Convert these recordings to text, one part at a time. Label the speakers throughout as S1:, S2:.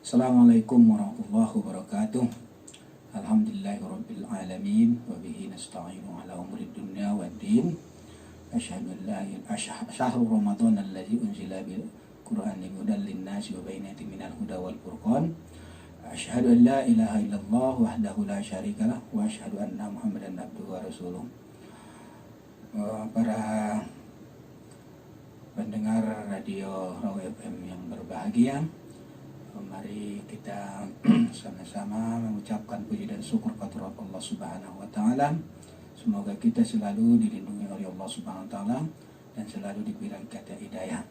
S1: Assalamualaikum warahmatullahi wabarakatuh. Alhamdulillahirabbil alamin wa bihi nasta'inu ala umuri dunya waddin. Asyhadu an la ilaha syahrul ramadan alladzi unzila bil qur'ani hudan linnasi wa bayyinatin minal huda wal furqan. Asyhadu an la ilaha illallah wahdahu la syarikalah wa asyhadu anna muhammadan abduhu wa rasuluh. Para pendengar radio Rawa FM yang berbahagia, mari kita sama-sama mengucapkan puji dan syukur kepada Allah Subhanahu wa taala. Semoga kita selalu dilindungi oleh Allah Subhanahu wa taala dan selalu diberikan hidayah.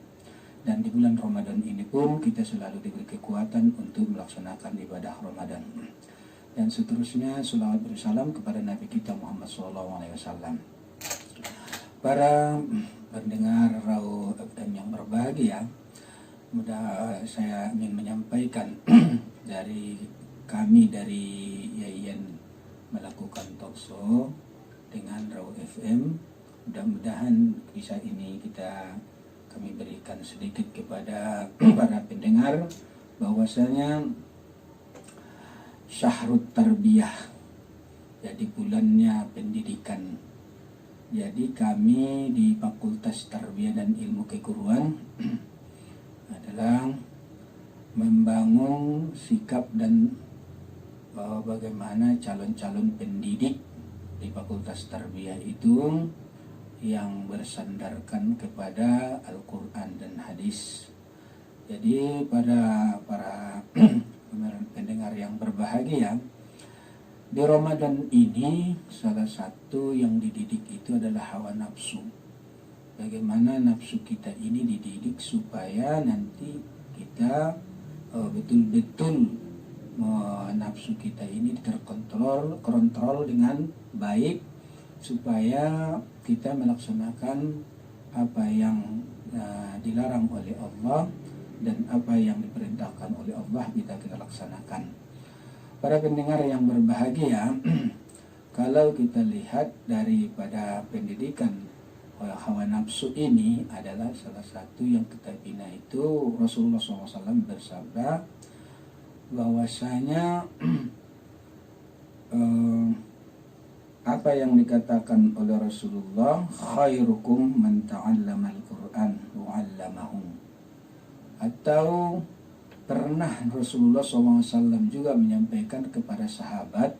S1: Dan di bulan Ramadan ini pun kita selalu diberi kekuatan untuk melaksanakan ibadah Ramadan. Dan seterusnya selawat bersalam kepada Nabi kita Muhammad SAW. Para pendengar Rawa FM yang berbahagia, saya ingin menyampaikan dari Yayan melakukan talkshow dengan Rawa FM. Mudah-mudahan kisah ini kami berikan sedikit kepada para pendengar bahwasanya Syahrut Tarbiyah, jadi bulannya pendidikan. Jadi kami di Fakultas Tarbiyah dan Ilmu Keguruan adalah membangun sikap dan bagaimana calon-calon pendidik di Fakultas Tarbiyah itu yang bersandarkan kepada Al-Quran dan Hadis. Jadi pada para pendengar yang berbahagia, di Ramadan ini salah satu yang dididik itu adalah hawa nafsu. Bagaimana nafsu kita ini dididik supaya nanti kita betul-betul nafsu kita ini terkontrol dengan baik, supaya kita melaksanakan apa yang dilarang oleh Allah dan apa yang diperintahkan oleh Allah kita laksanakan. Para pendengar yang berbahagia, kalau kita lihat daripada pendidikan hawa nafsu ini adalah salah satu yang kita bina itu Rasulullah SAW bersabda bahwasanya apa yang dikatakan oleh Rasulullah, khairukum man ta'allamal Qur'an wa 'allamahu. Atau pernah Rasulullah SAW juga menyampaikan kepada sahabat,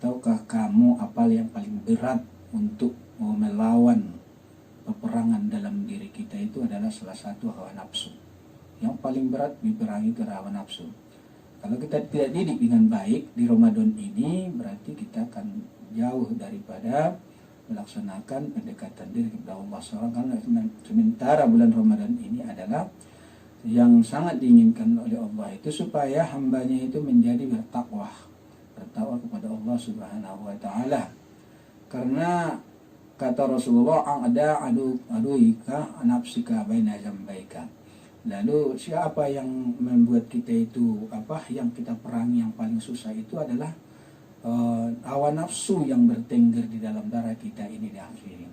S1: tahukah kamu apa yang paling berat untuk melawan peperangan dalam diri kita itu adalah salah satu hawa nafsu. Yang paling berat diperangi ke hawa nafsu. Kalau kita tidak didik dengan baik di Ramadan ini, berarti kita akan jauh daripada melaksanakan pendekatan diri kepada Allah SWT. Karena sementara bulan Ramadan ini adalah yang sangat diinginkan oleh Allah itu supaya hambanya itu menjadi bertakwa kepada Allah Subhanahu wa taala. Karena kata Rasulullah, "A'da aduika nafsika baina jambaika." Lalu siapa yang membuat kita itu yang kita perangi yang paling susah itu adalah hawa nafsu yang bertengger di dalam darah kita ini di akhir.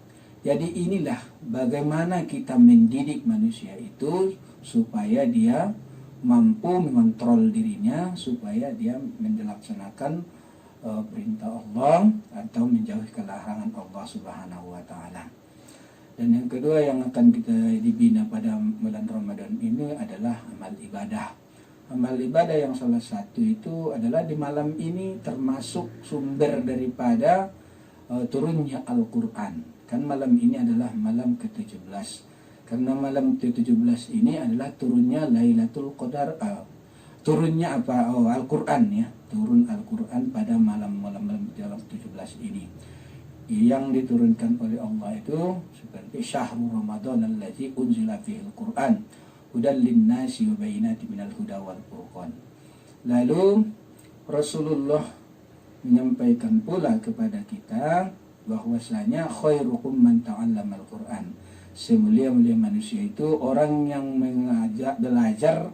S1: Jadi inilah bagaimana kita mendidik manusia itu supaya dia mampu mengontrol dirinya, supaya dia melaksanakan perintah Allah atau menjauhi kelarangan Allah Subhanahu wa taala. Dan yang kedua yang akan kita dibina pada bulan Ramadan ini adalah amal ibadah. Amal ibadah yang salah satu itu adalah di malam ini termasuk sumber daripada turunnya Al-Quran. Kan malam ini adalah malam ke-17. Karena malam ke-17 ini adalah turunnya Lailatul Qadar. Turunnya Al-Quran ya. Turun Al-Quran pada malam-malam dalam 17 ini. Yang diturunkan oleh Allah itu seperti Syahrul Ramadan alladzi unzila fihil Qur'an hudan linnasi wa bayyinatin minal huda wal furqan. Lalu Rasulullah menyampaikan pula kepada kita bahwasanya khairukum man ta'allamal Qur'an. Semulia-mulia manusia itu orang yang belajar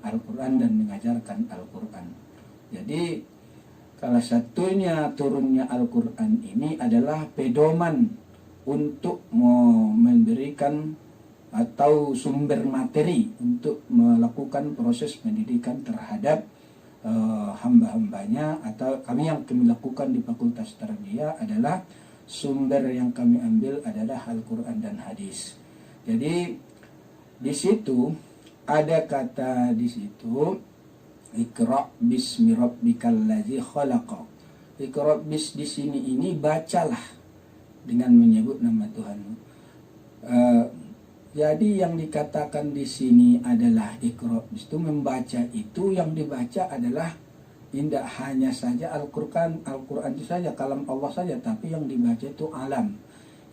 S1: Al-Quran dan mengajarkan Al-Quran. Jadi salah satunya turunnya Al-Quran ini adalah pedoman untuk memberikan atau sumber materi untuk melakukan proses pendidikan terhadap hamba-hambanya, atau kami yang kami lakukan di Fakultas Tarbiyah adalah sumber yang kami ambil adalah Al-Quran dan hadis. Jadi di situ ada kata di situ Iqra' bismi rabbikal ladzi khalaq. Iqra' bis di sini ini bacalah dengan menyebut nama Tuhanmu. Jadi yang dikatakan di sini adalah Iqra' bis itu membaca, itu yang dibaca adalah tidak hanya saja Al-Quran itu saja, kalam Allah saja, tapi yang dibaca itu alam.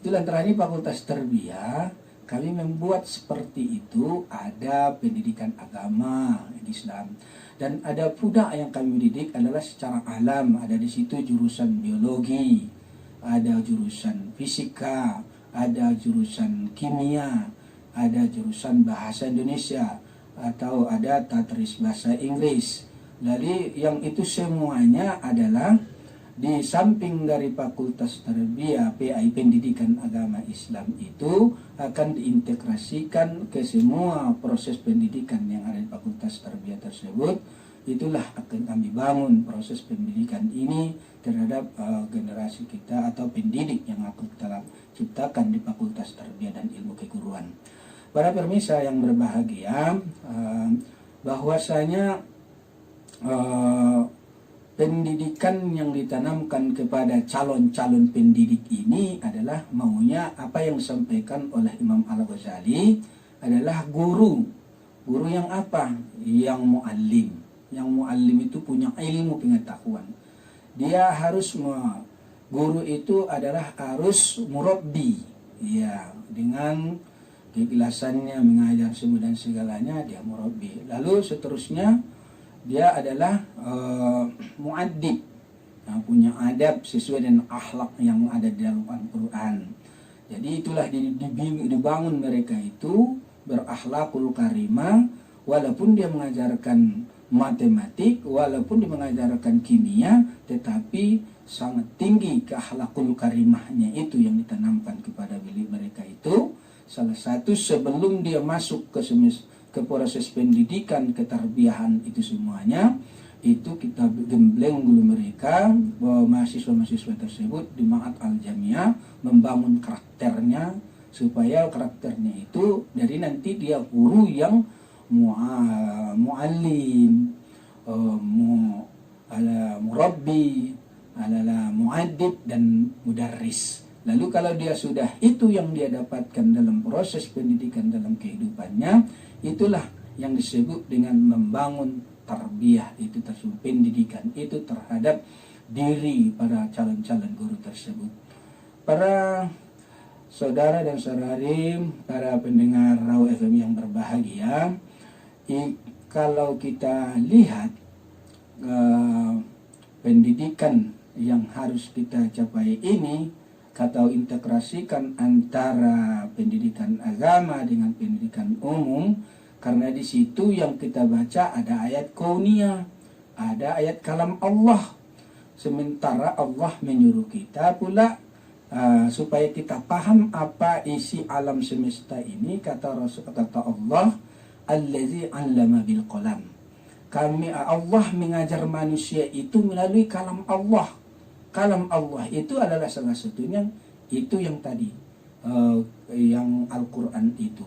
S1: Itulah terakhir Fakultas Tarbiyah kami membuat seperti itu. Ada pendidikan agama Islam, dan ada pula yang kami didik adalah secara alam. Ada di situ jurusan biologi, ada jurusan fisika, ada jurusan kimia, ada jurusan bahasa Indonesia, atau ada tatris bahasa Inggris. Jadi yang itu semuanya adalah di samping dari Fakultas Tarbiyah PAI Pendidikan Agama Islam itu akan diintegrasikan ke semua proses pendidikan yang ada di Fakultas Tarbiyah tersebut. Itulah akan kami bangun proses pendidikan ini terhadap generasi kita atau pendidik yang akan kita ciptakan di Fakultas Tarbiyah dan Ilmu Keguruan. Para pemirsa yang berbahagia, bahwasanya pendidikan yang ditanamkan kepada calon-calon pendidik ini adalah maunya apa yang disampaikan oleh Imam Al-Ghazali adalah guru yang apa? Yang muallim. Yang muallim itu punya ilmu pengetahuan. Dia harus guru itu adalah harus murabbi, ya, dengan keikhlasannya mengajar semua dan segalanya dia murabbi. Lalu seterusnya dia adalah muaddib, yang punya adab sesuai dengan akhlak yang ada di dalam Al-Quran. Jadi itulah dibangun mereka itu berakhlakul karimah, walaupun dia mengajarkan matematik, walaupun dia mengajarkan kimia, tetapi sangat tinggi keakhlakul karimahnya itu yang ditanamkan kepada mereka itu. Salah satu sebelum dia masuk ke proses pendidikan ketarbiahan itu semuanya, itu kita gembleng dulu mereka, mahasiswa-mahasiswa tersebut di Ma'had Al-Jamiah membangun karakternya, supaya karakternya itu dari nanti dia guru yang muallim, murabbi, muaddib dan mudarris. Lalu kalau dia sudah itu yang dia dapatkan dalam proses pendidikan dalam kehidupannya, itulah yang disebut dengan membangun tarbiyah itu tersebut, pendidikan itu terhadap diri para calon-calon guru tersebut. Para saudara dan saudari, para pendengar Raw FM yang berbahagia, kalau kita lihat pendidikan yang harus kita capai ini, atau integrasikan antara pendidikan agama dengan pendidikan umum, karena di situ yang kita baca ada ayat kauniyah, ada ayat kalam Allah. Sementara Allah menyuruh kita pula supaya kita paham apa isi alam semesta ini, kata Allah, allazi 'allama bil qalam. Allah mengajar manusia itu melalui kalam Allah. Kalam Allah itu adalah salah satunya itu yang tadi yang Al-Quran itu.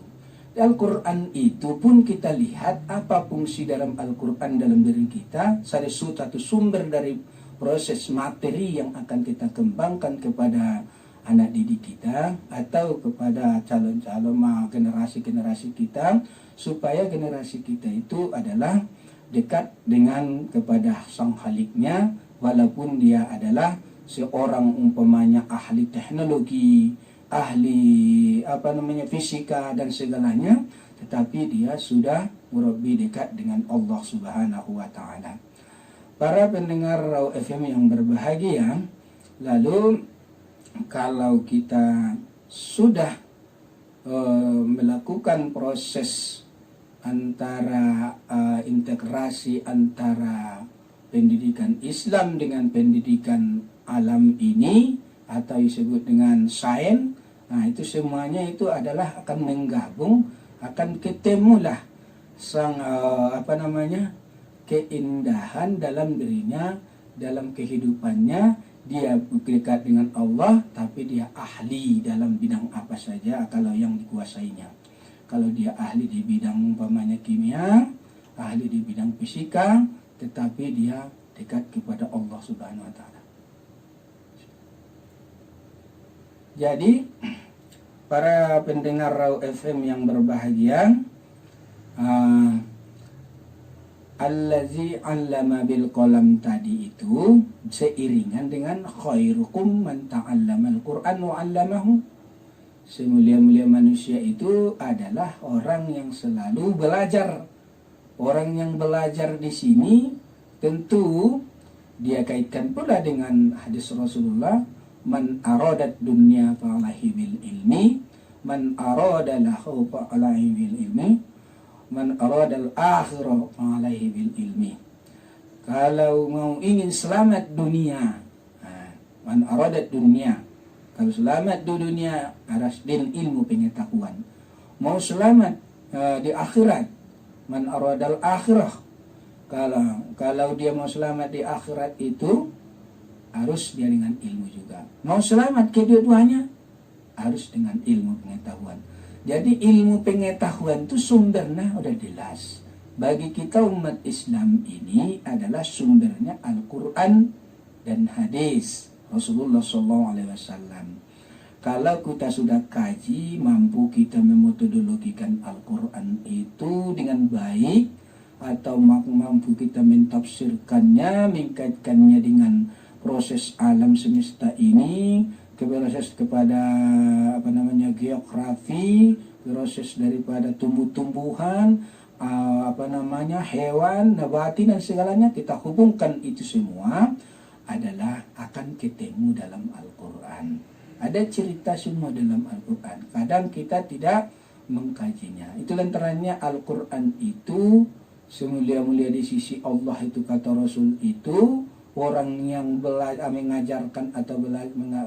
S1: Al-Quran itu pun kita lihat apa fungsi dalam Al-Quran dalam diri kita. Satu sumber dari proses materi yang akan kita kembangkan kepada anak didik kita atau kepada calon-calon generasi-generasi kita, supaya generasi kita itu adalah dekat dengan kepada sang Khaliknya, walaupun dia adalah seorang umpamanya ahli teknologi, ahli fisika dan segalanya, tetapi dia sudah lebih dekat dengan Allah Subhanahu wa taala. Para pendengar Raw FM yang berbahagia, lalu kalau kita sudah melakukan proses antara integrasi antara pendidikan Islam dengan pendidikan alam ini, atau disebut dengan sains Nah, itu semuanya itu adalah akan menggabung, akan ketemulah sang keindahan dalam dirinya, dalam kehidupannya. Dia dekat dengan Allah, tapi dia ahli dalam bidang apa saja kalau yang dikuasainya. Kalau dia ahli di bidang umpamanya kimia, ahli di bidang fisika, tetapi dia dekat kepada Allah Subhanahu wa taala. Jadi para pendengar Raw FM yang berbahagia, allazi 'allama bil qalam tadi itu seiringan dengan khairukum man ta'allamal Qur'an wa 'allamahu. Semulia-mulia manusia itu adalah orang yang selalu belajar. Orang yang belajar di sini tentu dia kaitkan pula dengan hadis Rasulullah, man aradat dunya fa'alaihi bil ilmi, man arada lahu fa'alaihi bil ilmi, man aradal akhirah alaihi bil ilmi. Kalau mau ingin selamat dunia, man aradat dunia, kalau selamat di dunia harus dengan ilmu pengetahuan. Mau selamat di akhirat, man aradal akhirah, kalau dia mau selamat di akhirat itu harus dia dengan ilmu juga. Mau selamat kedua-duanya harus dengan ilmu pengetahuan. Jadi ilmu pengetahuan itu sumbernya udah jelas. Bagi kita umat Islam ini adalah sumbernya Al-Quran dan hadis Rasulullah SAW. Kalau kita sudah kaji, mampu kita memetodologikan Al-Quran itu dengan baik, atau mampu kita mentafsirkannya, mengkaitkannya dengan proses alam semesta ini, proses kepada geografi, proses daripada tumbuh-tumbuhan, hewan, nabati dan segalanya, kita hubungkan itu semua adalah akan ketemu dalam Al-Quran. Ada cerita semua dalam Al-Quran. Kadang kita tidak mengkajinya. Itu lantarannya Al-Quran itu semulia-mulia di sisi Allah itu, kata Rasul itu, orang yang mengajarkan atau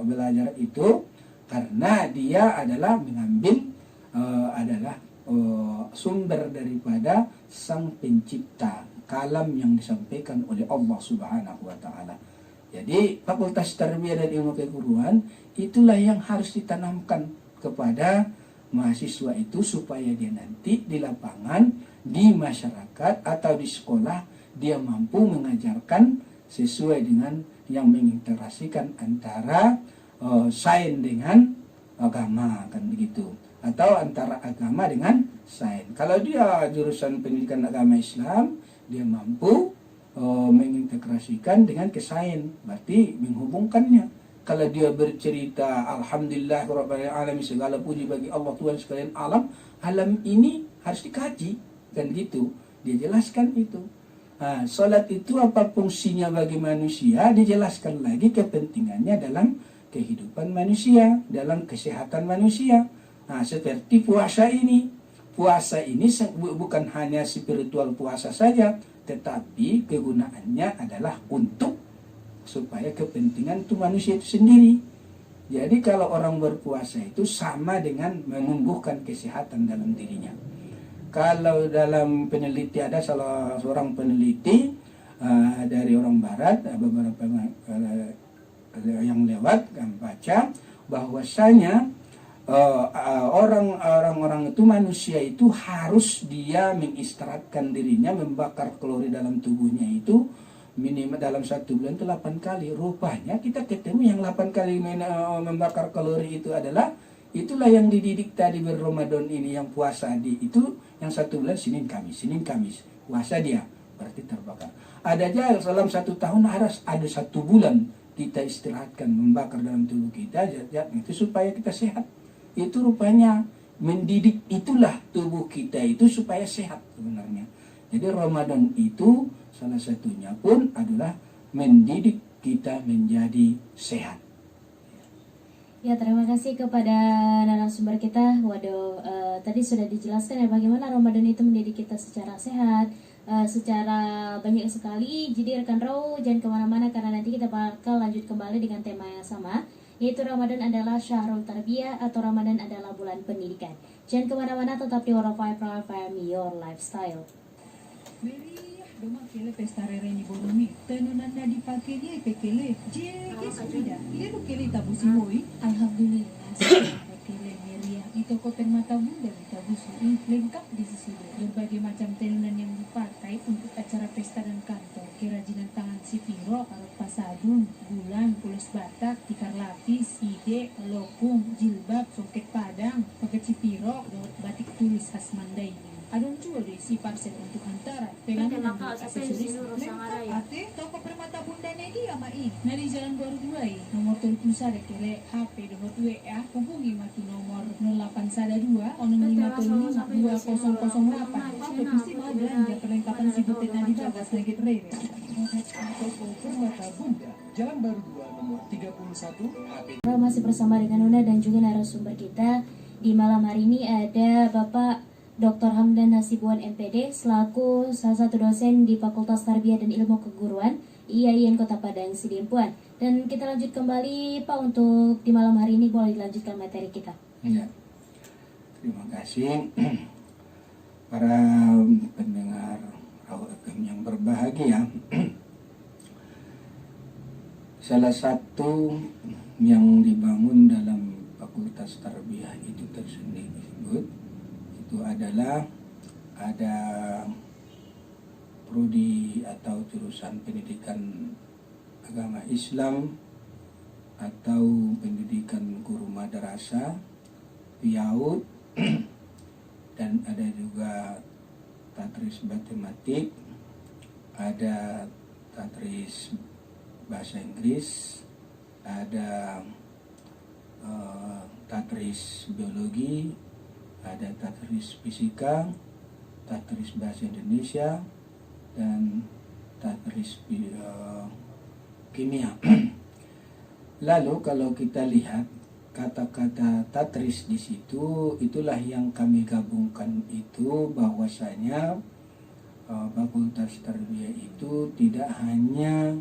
S1: belajar itu karena dia adalah mengambil sumber daripada sang pencipta kalam yang disampaikan oleh Allah Subhanahu wa taala. Jadi Fakultas Tarbiyah dan Ilmu Keguruan itulah yang harus ditanamkan kepada mahasiswa itu supaya dia nanti di lapangan, di masyarakat atau di sekolah dia mampu mengajarkan sesuai dengan yang mengintegrasikan antara sains dengan agama, kan begitu, atau antara agama dengan sains. Kalau dia jurusan pendidikan agama Islam, dia mampu mengintegrasikan dengan kesains, berarti menghubungkannya. Kalau dia bercerita Alhamdulillah Rabbil Alamin, segala puji bagi Allah Tuhan sekalian alam, alam ini harus dikaji, kan gitu, dia jelaskan itu. Salat itu apa fungsinya bagi manusia, dijelaskan lagi kepentingannya dalam kehidupan manusia, dalam kesehatan manusia. Seperti puasa ini. Puasa ini bukan hanya spiritual puasa saja, tetapi kegunaannya adalah untuk supaya kepentingan itu manusia itu sendiri. Jadi kalau orang berpuasa itu sama dengan menumbuhkan kesehatan dalam dirinya. Kalau dalam peneliti, ada salah seorang peneliti dari orang barat, beberapa yang lewat baca bahwasanya orang-orang itu, manusia itu harus dia mengistirahatkan dirinya, membakar kalori dalam tubuhnya itu minimal dalam 1 bulan itu 8 kali. Rupanya kita ketemu yang 8 kali membakar kalori itu adalah itulah yang dididik tadi Ramadan ini, yang puasa itu yang 1 bulan Senin Kamis puasa dia, berarti terbakar. Ada aja dalam 1 tahun harus ada 1 bulan kita istirahatkan, membakar dalam tubuh kita zat-zat itu supaya kita sehat. Itu rupanya mendidik itulah tubuh kita itu supaya sehat sebenarnya. Jadi Ramadan itu salah satunya pun adalah mendidik kita menjadi sehat.
S2: Ya, terima kasih kepada narasumber kita. Tadi sudah dijelaskan ya bagaimana Ramadan itu mendidik kita secara sehat, secara banyak sekali. Jadi rekan Raw jangan kemana-mana karena nanti kita bakal lanjut kembali dengan tema yang sama, yaitu Ramadan adalah Syahrul Tarbiyah atau Ramadan adalah bulan pendidikan. Jangan kemana-mana, tetap di 105 FM Your Lifestyle.
S3: Meriah doma kele pesta rere ni borumi tenunanda dipakai dia pekele jeke sudah dia lo kele tabusi hoi alhamdulillah sudah kele meriah di toko permata bunda tabusi lengkap di sisi berbagai macam tenunan yang dipakai untuk acara pesta dan kantor, kerajinan tangan si Piro, alat pasadun, bulan, pulas batak, tikar lapis, ide, lokung, jilbab, soket padang, paket si Piro, batik tulis khas Mandailing. Adon juga deh si parcel untuk antara pegangan dan aksesoris lengkap ate toko permata bundanya dia mai nah di Jalan Baru 2 nomor 31 kele HP nomor WA hubungi matu nomor 0812 0535 2008 atau mesti mau belanja perlengkapan si butet nadi bagas lagi rere
S4: Toko Permata Bunda, Jalan Baru 2 nomor 31 HP.
S2: Masih bersama dengan Nuna dan juga narasumber kita di malam hari ini ada Bapak Dr. Hamdan Hasibuan MPD selaku salah satu dosen di Fakultas Tarbiyah dan Ilmu Keguruan IAIN Kota Padang Sidempuan. Dan kita lanjut kembali Pak, untuk di malam hari ini boleh dilanjutkan materi kita.
S1: Ya, terima kasih para pendengar Raw FM yang berbahagia. Salah satu yang dibangun dalam Fakultas Tarbiyah itu tersendiri itu adalah ada prodi atau jurusan pendidikan agama Islam atau pendidikan guru madrasah, PIAUD, dan ada juga tadris matematik, ada tadris bahasa Inggris, ada tadris biologi, ada tadris fisika, tadris bahasa Indonesia, dan tadris kimia. Lalu kalau kita lihat kata-kata tadris di situ, itulah yang kami gabungkan itu bahwasanya Fakultas Tarbiyah itu tidak hanya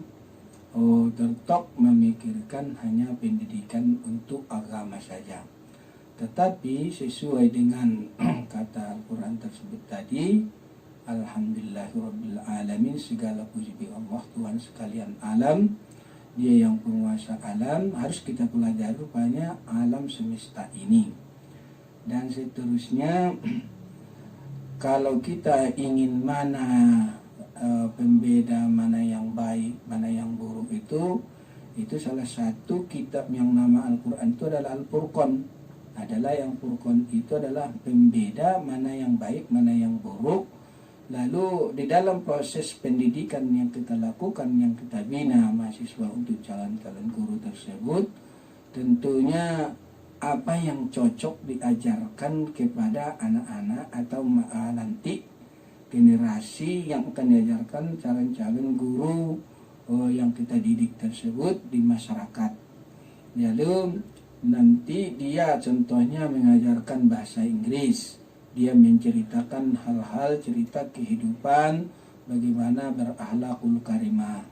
S1: tertok memikirkan hanya pendidikan untuk agama saja, tetapi sesuai dengan kata Al-Quran tersebut tadi, Alhamdulillahirabbil alamin, segala puji bagi Allah Tuhan sekalian alam, Dia yang penguasa alam. Harus kita pelajari rupanya alam semesta ini. Dan seterusnya, kalau kita ingin mana pembeda mana yang baik, mana yang buruk, itu salah satu kitab yang nama Al-Quran itu adalah Al-Furqan. Adalah yang Furqan itu adalah pembeda mana yang baik, mana yang buruk. Lalu di dalam proses pendidikan yang kita lakukan, yang kita bina mahasiswa untuk calon-calon guru tersebut, tentunya apa yang cocok diajarkan kepada anak-anak atau nanti generasi yang akan diajarkan calon-calon guru yang kita didik tersebut di masyarakat. Lalu nanti dia contohnya mengajarkan bahasa Inggris, dia menceritakan hal-hal cerita kehidupan, bagaimana berakhlakul karimah.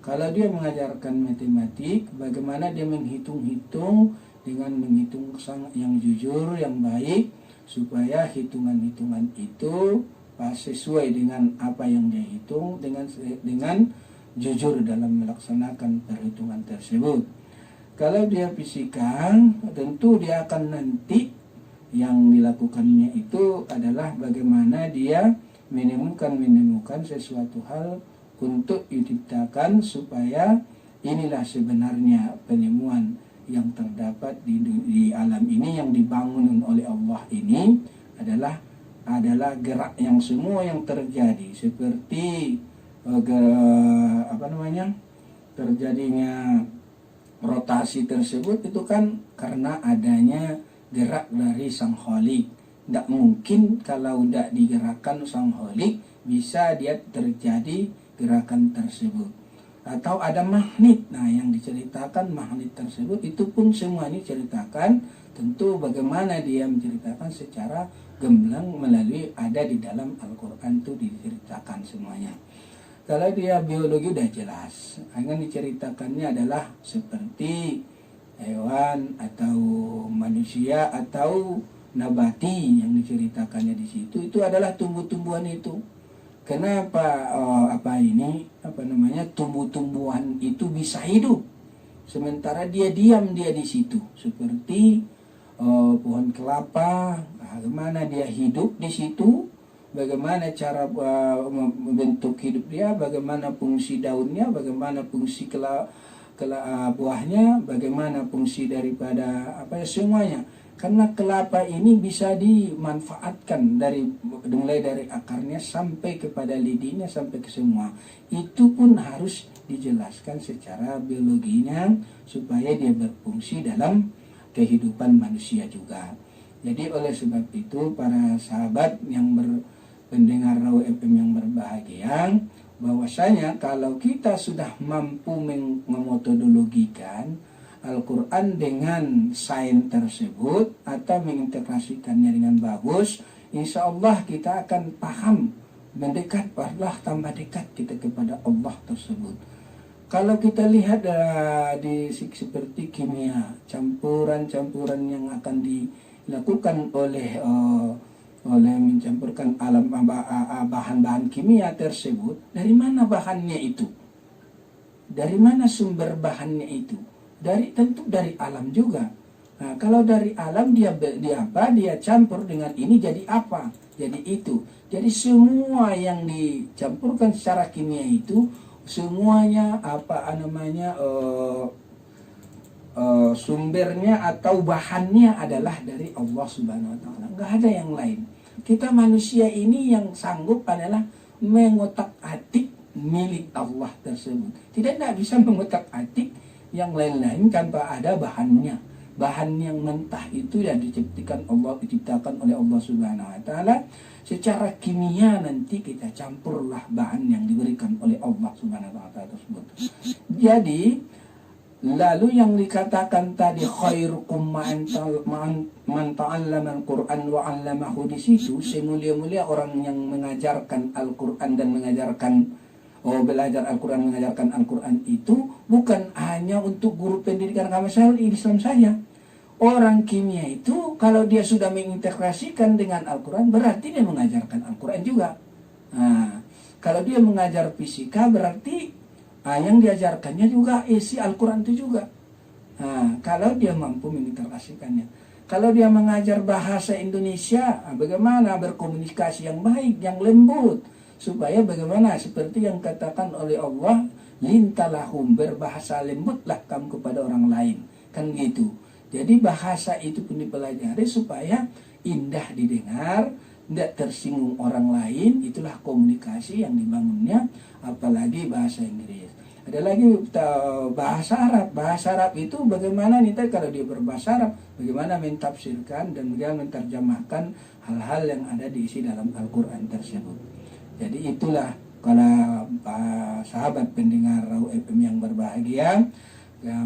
S1: Kalau dia mengajarkan matematik, bagaimana dia menghitung-hitung dengan menghitung yang jujur, yang baik, supaya hitungan-hitungan itu pas sesuai dengan apa yang dia hitung, dengan jujur dalam melaksanakan perhitungan tersebut. Kalau dia fisika, tentu dia akan nanti yang dilakukannya itu adalah bagaimana dia menemukan sesuatu hal untuk diciptakan, supaya inilah sebenarnya penemuan yang terdapat di alam ini, yang dibangun oleh Allah ini adalah gerak yang semua yang terjadi, seperti terjadinya rotasi tersebut itu kan karena adanya gerak dari Sang Khalik. Tidak mungkin kalau tidak digerakkan Sang Khalik bisa dia terjadi gerakan tersebut. Atau ada magnet, nah yang diceritakan magnet tersebut itu pun semua ini ceritakan, tentu bagaimana dia menceritakan secara gamblang melalui ada di dalam Al-Quran itu diceritakan semuanya. Kalau dia biologi udah jelas, yang diceritakannya adalah seperti hewan atau manusia atau nabati yang diceritakannya di situ, itu adalah tumbuh-tumbuhan itu. Kenapa tumbuh-tumbuhan itu bisa hidup sementara dia diam dia di situ, seperti pohon kelapa, bagaimana dia hidup di situ, bagaimana cara membentuk hidup dia, bagaimana fungsi daunnya, bagaimana fungsi buahnya, bagaimana fungsi daripada semuanya. Karena kelapa ini bisa dimanfaatkan mulai dari akarnya sampai kepada lidinya sampai ke semua. Itu pun harus dijelaskan secara biologinya supaya dia berfungsi dalam kehidupan manusia juga. Jadi oleh sebab itu para sahabat yang pendengar Raw FM yang berbahagia, bahwasanya kalau kita sudah mampu memetodologikan Al-Quran dengan sains tersebut atau mengintegrasikannya dengan bagus, insya Allah kita akan paham, mendekat, tambah dekat kita kepada Allah tersebut. Kalau kita lihat seperti kimia, campuran-campuran yang akan dilakukan oleh mencampurkan bahan-bahan kimia tersebut, dari mana bahannya itu? Dari mana sumber bahannya itu? Tentu dari alam juga. Nah, kalau dari alam dia campur dengan ini jadi apa? Jadi itu. Jadi semua yang dicampurkan secara kimia itu semuanya sumbernya atau bahannya adalah dari Allah Subhanahu wa taala. Enggak ada yang lain. Kita manusia ini yang sanggup adalah mengotak-atik milik Allah tersebut. Tidak bisa mengotak-atik yang lain-lain tanpa ada bahannya. Bahan yang mentah itu yang diciptakan oleh Allah Subhanahu wa taala. Secara kimia nanti kita campurlah bahan yang diberikan oleh Allah Subhanahu wa taala tersebut. Jadi lalu yang dikatakan tadi khairukum man ta'allama al-Qur'an wa 'allamahu, di situ semulia-mulia orang yang mengajarkan Al-Qur'an dan belajar Al-Quran, mengajarkan Al-Quran itu bukan hanya untuk guru pendidikan agama Islam saja. Orang kimia itu kalau dia sudah mengintegrasikan dengan Al-Quran berarti dia mengajarkan Al-Quran juga. Nah, kalau dia mengajar fisika berarti yang diajarkannya juga isi Al-Quran itu juga. Nah, kalau dia mampu mengintegrasikannya. Kalau dia mengajar bahasa Indonesia, bagaimana berkomunikasi yang baik, yang lembut, supaya bagaimana seperti yang katakan oleh Allah, lintalahum, berbahasa lembutlah kamu kepada orang lain, kan gitu. Jadi bahasa itu pun dipelajari supaya indah didengar, tidak tersinggung orang lain. Itulah komunikasi yang dibangunnya, apalagi bahasa Inggris. Ada lagi bahasa Arab. Bahasa Arab itu bagaimana kalau dia berbahasa Arab, bagaimana mentafsirkan dan bagaimana menerjemahkan hal-hal yang ada diisi dalam Al-Quran tersebut. Jadi itulah kalau sahabat pendengar Raw FM yang berbahagia,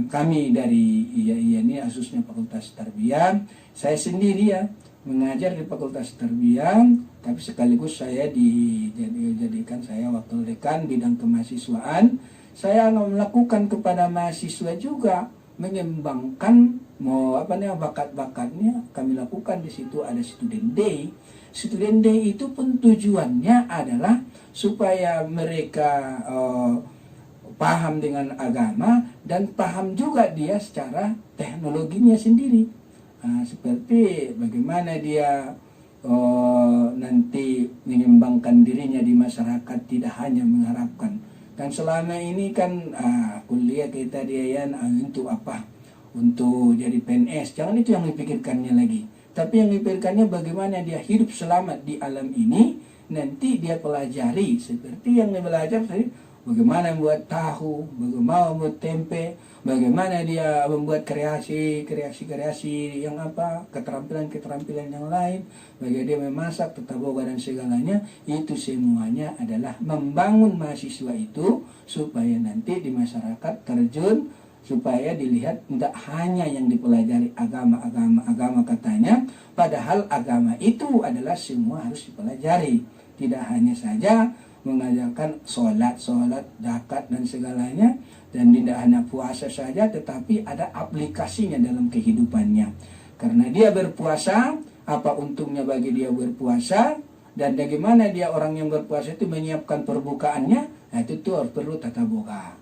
S1: kami dari IAIA ini khususnya Fakultas Tarbiyah, saya sendiri mengajar di Fakultas Tarbiyah, tapi sekaligus saya dijadikan saya wakil dekan bidang kemahasiswaan. Saya melakukan kepada mahasiswa juga mengembangkan bakat-bakatnya. Kami lakukan di situ ada student day. Student day itu pun tujuannya adalah supaya mereka paham dengan agama dan paham juga dia secara teknologinya sendiri. Seperti bagaimana dia nanti mengembangkan dirinya di masyarakat, tidak hanya mengharapkan. Kan selama ini kan kuliah kita untuk apa? Untuk jadi PNS. Jangan itu yang dipikirkannya lagi. Tapi yang dipikirkannya bagaimana dia hidup selamat di alam ini. Nanti dia pelajari seperti yang dia belajar tadi, bagaimana membuat tahu, bagaimana membuat tempe, bagaimana dia membuat kreasi yang keterampilan yang lain, bagaimana dia memasak, tata boga dan segalanya. Itu semuanya adalah membangun mahasiswa itu supaya nanti di masyarakat terjun, supaya dilihat tidak hanya yang dipelajari agama katanya, padahal agama itu adalah semua harus dipelajari. Tidak hanya saja mengajarkan sholat, zakat dan segalanya, dan tidak hanya puasa saja tetapi ada aplikasinya dalam kehidupannya. Karena dia berpuasa, apa untungnya bagi dia berpuasa, dan bagaimana dia orang yang berpuasa itu menyiapkan perbukaannya, nah itu tuh perlu tata boga.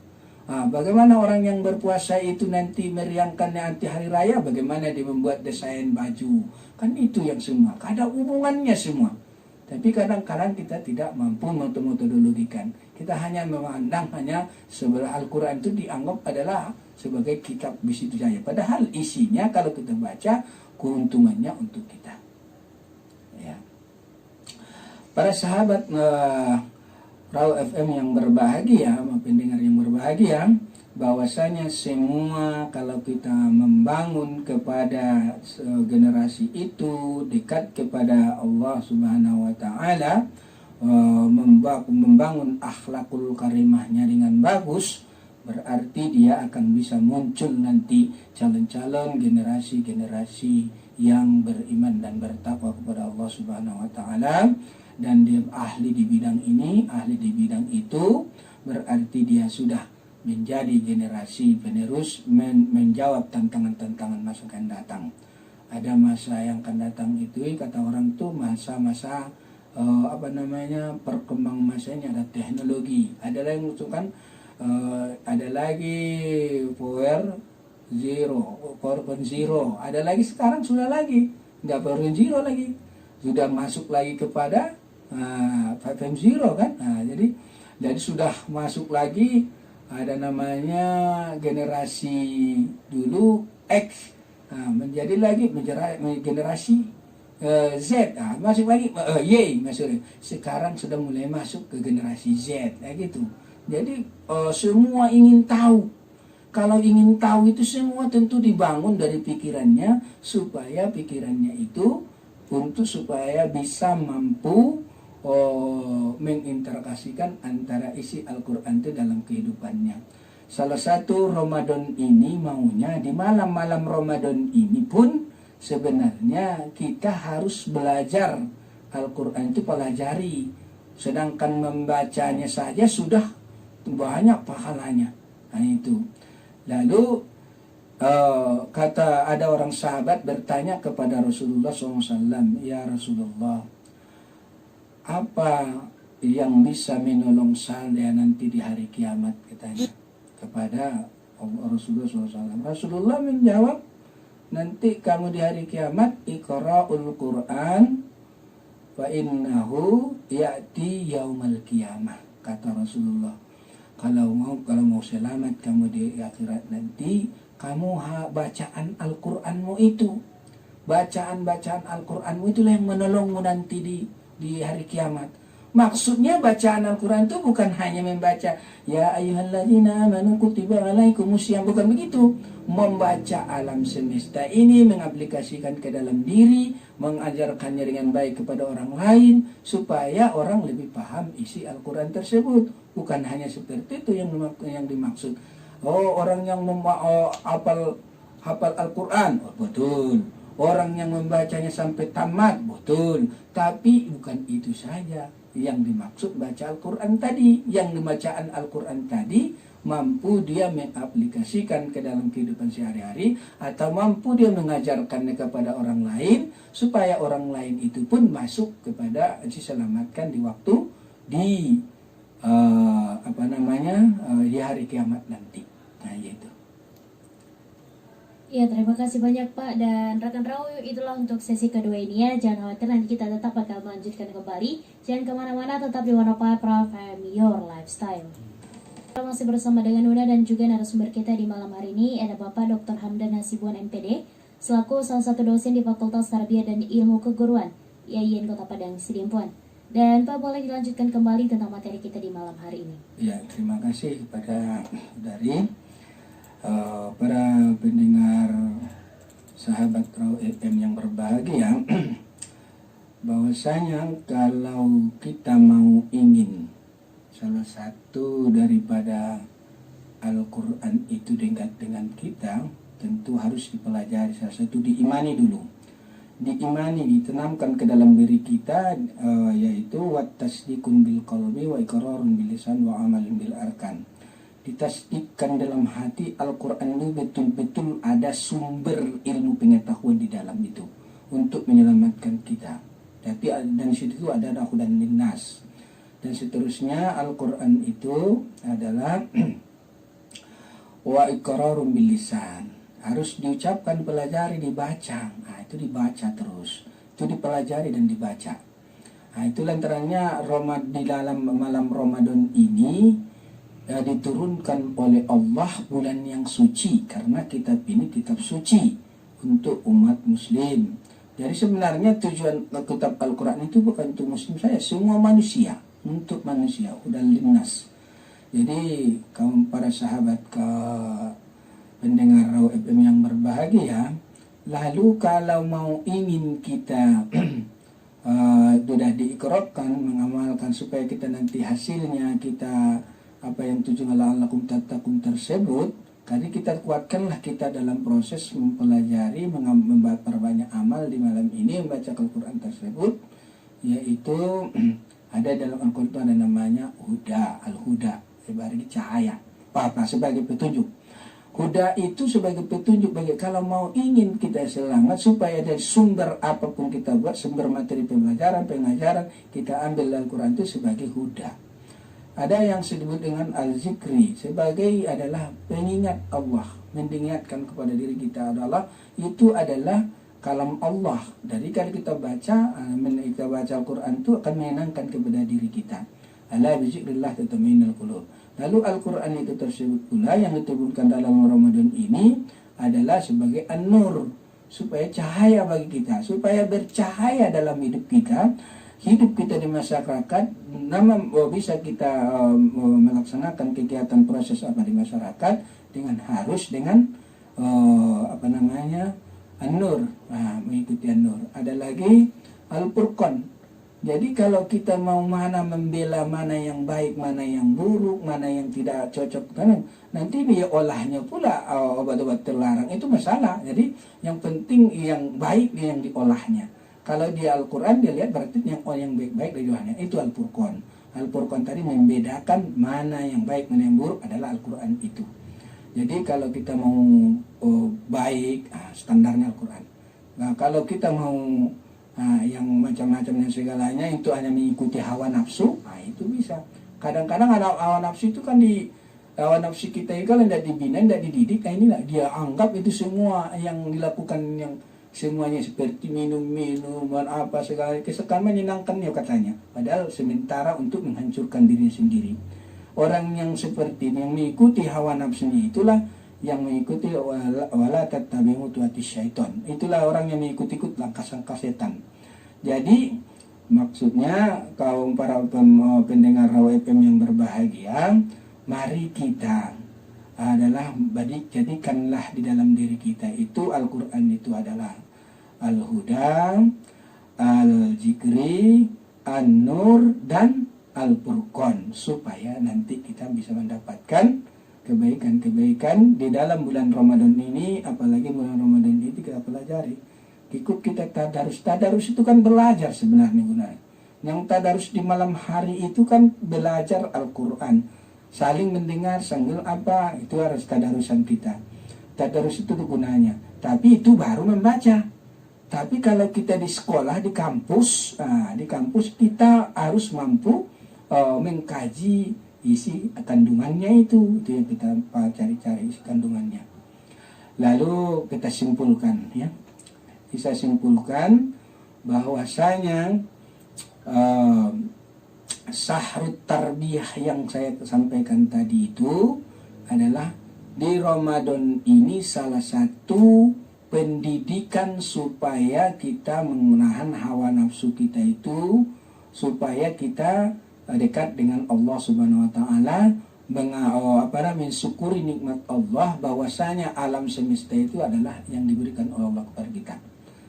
S1: Bagaimana orang yang berpuasa itu nanti meriangkannya anti hari raya, bagaimana dia membuat desain baju, kan itu yang semua, ada hubungannya semua. Tapi kadang-kadang kita tidak mampu metodologikan. Kita hanya memandang hanya sebelah Al-Quran itu dianggap adalah sebagai kitab bisi jaya. Padahal isinya kalau kita baca, keuntungannya untuk kita. Ya. Para sahabat Raw FM yang berbahagia, pendengar yang berbahagia, bahwasanya semua kalau kita membangun kepada generasi itu dekat kepada Allah Subhanahu wa taala, membangun akhlakul karimahnya dengan bagus, berarti dia akan bisa muncul nanti calon-calon generasi-generasi yang beriman dan bertakwa kepada Allah Subhanahu wa taala, dan dia ahli di bidang ini, ahli di bidang itu, berarti dia sudah menjadi generasi penerus menjawab tantangan-tantangan masa akan datang. Ada masa yang akan datang itu kata orang tuh masa-masa perkembang masanya, ada teknologi, ada lagi mengusulkan ada lagi power zero, ada lagi sekarang sudah lagi nggak power zero lagi, sudah masuk lagi kepada 5.0 kan. Jadi sudah masuk lagi, ada namanya generasi dulu X, menjadi lagi generasi Z, masuk lagi Y, maksudnya sekarang sudah mulai masuk ke generasi Z, gitu. Jadi semua ingin tahu. Kalau ingin tahu itu semua tentu dibangun dari pikirannya, supaya pikirannya itu supaya bisa mampu mengintegrasikan antara isi Al-Quran itu dalam kehidupannya. Salah satu Ramadan ini maunya di malam-malam Ramadan ini pun sebenarnya kita harus belajar Al-Quran itu, pelajari. Sedangkan membacanya saja sudah banyak pahalanya. Nah itu. Lalu kata ada orang sahabat bertanya kepada Rasulullah SAW, ya Rasulullah, apa yang bisa menolong saya nanti di hari kiamat, katanya kepada Rasulullah SAW. Rasulullah menjawab, nanti kamu di hari kiamat iqra'ul Qur'an fa innahu ya'ti yaumal qiyamah, kata Rasulullah. Kalau mau selamat kamu di akhirat nanti, kamu bacaan Al-Qur'anmu itu, bacaan Al-Qur'anmu itulah yang menolongmu nanti di hari kiamat. Maksudnya bacaan Al-Quran itu bukan hanya membaca ya ayyuhalladzina amanu kutiba alaikumusiyam, bukan begitu. Membaca alam semesta ini, mengaplikasikan ke dalam diri, mengajarkannya dengan baik kepada orang lain, supaya orang lebih paham isi Al-Quran tersebut. Bukan hanya seperti itu yang dimaksud. Orang yang hafal Al-Quran, betul. Orang yang membacanya sampai tamat, betul. Tapi bukan itu saja yang dimaksud baca Al-Quran tadi. Yang bacaan Al-Quran tadi mampu dia mengaplikasikan ke dalam kehidupan sehari-hari, atau mampu dia mengajarkannya kepada orang lain, supaya orang lain itu pun masuk kepada diselamatkan di waktu di di hari kiamat nanti. Nah, yaitu.
S2: Ya, terima kasih banyak Pak dan rekan Raw. Itulah untuk sesi kedua ini ya. Jangan khawatir, nanti kita tetap bakal melanjutkan kembali. Jangan kemana-mana, tetap di 105 FM Your Lifestyle. Kita masih bersama dengan Una dan juga narasumber kita di malam hari ini, ada Bapak Dr. Hamdan Hasibuan MPD, selaku salah satu dosen di Fakultas Tarbiyah dan Ilmu Keguruan IAIN Kota Padang Sidimpuan. Dan Pak, boleh dilanjutkan kembali tentang materi kita di malam hari ini.
S1: Ya, terima kasih kepada para pendengar sahabat Raw FM yang berbahagia, bahwasanya kalau kita mau ingin salah satu daripada Al-Quran itu dekat dengan kita, tentu harus dipelajari. Salah satu diimani dulu. diimani, ditanamkan ke dalam diri kita, yaitu wattasdiqun bil qalbi wa iqrarun bil lisan wa amalun bil arkan. Ditasdikkan dalam hati Al-Quran itu betul-betul ada sumber ilmu pengetahuan di dalam itu untuk menyelamatkan kita. Jadi dan situ ada hudan linnas. Dan seterusnya Al-Quran itu adalah wa iqrarun bil lisan. Harus diucapkan, pelajari, dibaca. Nah, itu dibaca terus. Itu dipelajari dan dibaca. Nah, itu lantarannya di dalam malam Ramadan ini diturunkan oleh Allah bulan yang suci, karena kitab ini kitab suci untuk umat muslim. Jadi sebenarnya tujuan kitab Al-Quran itu bukan untuk muslim saja, semua manusia, untuk manusia, hudan linnas. Jadi kaum para sahabat pendengar Raw FM yang berbahagia, lalu kalau mau ingin kita sudah diikrarkan, mengamalkan supaya kita nanti hasilnya kita apa yang tujuan la'allakum tattaqun tersebut, jadi kita kuatkanlah kita dalam proses mempelajari, memperbanyak amal di malam ini, membaca Al-Quran tersebut, yaitu ada dalam Al-Quran itu ada namanya huda, al-huda, sebagai cahaya, apa sebagai petunjuk. Huda itu sebagai petunjuk bagi kalau mau ingin kita selamat, supaya dari sumber apapun kita buat, sumber materi pembelajaran, pengajaran, kita ambil Al-Quran itu sebagai huda. Ada yang disebut dengan al-zikri, sebagai adalah pengingat Allah, mengingatkan kepada diri kita adalah, itu adalah kalam Allah. Dari kalau kita baca Al-Quran itu akan menyenangkan kepada diri kita. Ala bi zikrillah tatma'innul qulub. Lalu Al-Quran itu tersebut pula yang diturunkan dalam Ramadan ini adalah sebagai an-nur, supaya cahaya bagi kita, supaya bercahaya dalam hidup kita di masyarakat, bisa kita melaksanakan kegiatan proses apa di masyarakat dengan an-nur, mengikuti an-nur. Ada lagi Al-Furqan. Jadi kalau kita mau membela mana yang baik, mana yang buruk, mana yang tidak cocok, nanti dia olahnya pula obat-obat terlarang, itu masalah. Jadi yang penting yang baik yang diolahnya. Kalau di Al-Quran dia lihat berarti yang baik-baik diolahnya, itu Al-Furqan. Al-Furqan tadi membedakan mana yang baik, mana yang buruk adalah Al-Quran itu. Jadi kalau kita mau baik, standarnya Al-Quran. Nah, kalau kita mau yang macam-macam dan segalanya itu hanya mengikuti hawa nafsu, itu bisa. Kadang-kadang ada hawa nafsu itu kan hawa nafsu kita itu kalau tidak dibina, tidak dididik, inilah dia anggap itu semua yang dilakukan, yang semuanya seperti minum-minuman apa segala, kesekan menyenangkan ya katanya. Padahal sementara untuk menghancurkan diri sendiri. Orang yang seperti ini, yang mengikuti hawa nafsunya, itulah yang mengikuti wala tattabi'u khutuwatis syaiton. Itulah orang yang mengikut-ikut langkah-langkah setan. Jadi maksudnya kaum para pendengar Raw FM yang berbahagia, mari kita jadikanlah di dalam diri kita itu Al-Quran itu adalah Al-Huda, Al-Zikri, An-Nur, dan Al-Furqan, supaya nanti kita bisa mendapatkan kebaikan-kebaikan di dalam bulan Ramadan ini. Apalagi bulan Ramadan ini kita pelajari. Ikut kita tadarus. Tadarus itu kan belajar sebenarnya gunanya. Yang tadarus di malam hari itu kan belajar Al-Quran. Saling mendengar sambil apa, itu harus tadarusan kita. Tadarus itu gunanya. Tapi itu baru membaca. Tapi kalau kita di sekolah, di kampus kita harus mampu mengkaji isi kandungannya itu yang kita cari-cari isi kandungannya. Lalu kita simpulkan ya. Bisa simpulkan bahwasanya sahrut tarbiyah yang saya sampaikan tadi itu adalah di Ramadan ini salah satu pendidikan supaya kita menahan hawa nafsu kita itu, supaya kita dekat dengan Allah Subhanahu wa taala, mensyukuri nikmat Allah bahwasanya alam semesta itu adalah yang diberikan oleh Allah kepada kita.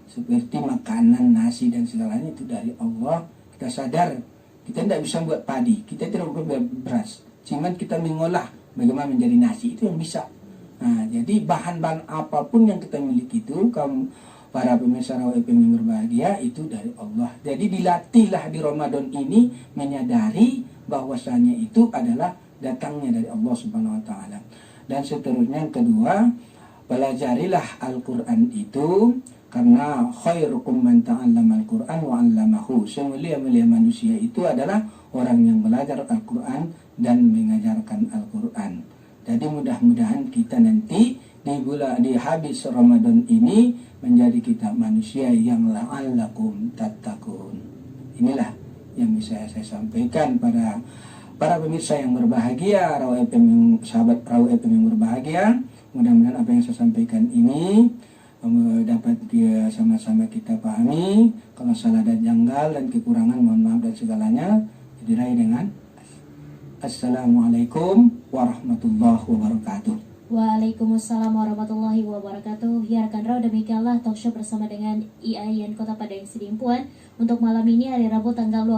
S1: Seperti makanan, nasi dan segalanya itu dari Allah. Kita sadar kita tidak bisa buat padi, kita tidak bisa buat beras, cuman kita mengolah bagaimana menjadi nasi, itu yang bisa. Nah, jadi bahan-bahan apapun yang kita miliki itu, para pemirsa Raw FM yang berbahagia, itu dari Allah. Jadi dilatihlah di Ramadan ini menyadari bahwasanya itu adalah datangnya dari Allah Subhanahu wa taala. Dan seterusnya yang kedua, pelajarilah Al-Qur'an itu, karena khairukum man ta'allama al-Qur'an wa 'allamahu. Semulia-mulia manusia itu adalah orang yang belajar Al-Qur'an dan mengajarkan Al-Qur'an. Jadi mudah-mudahan kita nanti di habis Ramadan ini menjadi kita manusia yang la'allakum tattaqun. Inilah yang bisa saya sampaikan pada para pemirsa yang berbahagia, sahabat Raw FM yang berbahagia. Mudah-mudahan apa yang saya sampaikan ini dapat sama-sama kita pahami. Kalau salah dan janggal dan kekurangan, mohon maaf dan segalanya. Diraih dengan Assalamualaikum warahmatullahi wabarakatuh.
S2: Waalaikumsalam warahmatullahi wabarakatuh. Ya rekan Raw, demikianlah talkshow bersama dengan IAIN Kota Padang Sidimpuan untuk malam ini hari Rabu tanggal